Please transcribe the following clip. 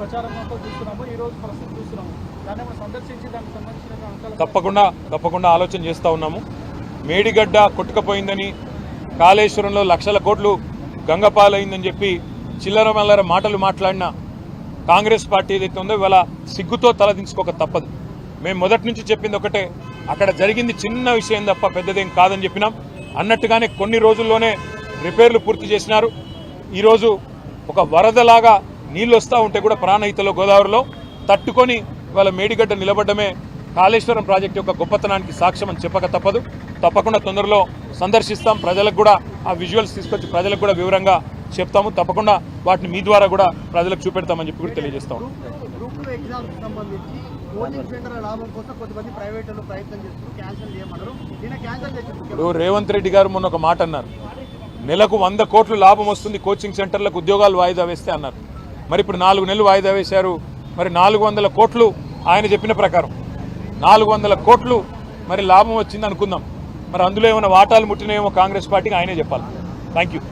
ప్రచారంతో చూస్తున్నాము, ఈ రోజు పరిస్థితి చూస్తున్నాము. దాన్ని మనం సందర్శించి దానికి సంబంధించిన అంశాలు తప్పకుండా ఆలోచన చేస్తూ ఉన్నాము. మేడిగడ్డ కొట్టుకుపోయిందని, కాళేశ్వరంలో లక్షల కోట్లు గంగపాలైందని చెప్పి చిల్లర మల్లర మాటలు మాట్లాడిన కాంగ్రెస్ పార్టీ ఏదైతే ఉందో ఇవాళ సిగ్గుతో తలదించుకోక తప్పదు. మేము మొదటి నుంచి చెప్పింది ఒకటే, అక్కడ జరిగింది చిన్న విషయం తప్ప పెద్దదేం కాదని చెప్పినాం. అన్నట్టుగానే కొన్ని రోజుల్లోనే రిపేర్లు పూర్తి చేసినారు. ఈరోజు ఒక వరదలాగా నీళ్ళు వస్తూ ఉంటే కూడా ప్రాణహితలో గోదావరిలో తట్టుకొని ఇవాళ మేడిగడ్డ నిలబడ్డమే కాళేశ్వరం ప్రాజెక్టు యొక్క గొప్పతనానికి సాక్ష్యం అని చెప్పక తప్పదు. తప్పకుండా తొందరలో సందర్శిస్తాం. ప్రజలకు కూడా ఆ విజువల్స్ తీసుకొచ్చి ప్రజలకు కూడా వివరంగా చెప్తాము. తప్పకుండా వాటిని మీ ద్వారా కూడా ప్రజలకు చూపెడతామని చెప్పి కూడా తెలియజేస్తాం. ఇప్పుడు రేవంత్ రెడ్డి గారు మొన్న ఒక మాట అన్నారు, నెలకు 100 కోట్లు లాభం వస్తుంది కోచింగ్ సెంటర్లకు ఉద్యోగాలు వాయిదా వేస్తే అన్నారు. మరి ఇప్పుడు 4 నెలలు వాయిదా వేశారు. మరి 400 కోట్లు ఆయన చెప్పిన ప్రకారం 400 కోట్లు మరి లాభం వచ్చింది అనుకుందాం. మరి అందులో ఏమైనా వాటాలు ముట్టినేమో కాంగ్రెస్ పార్టీకి ఆయనే చెప్పాలి. Thank you.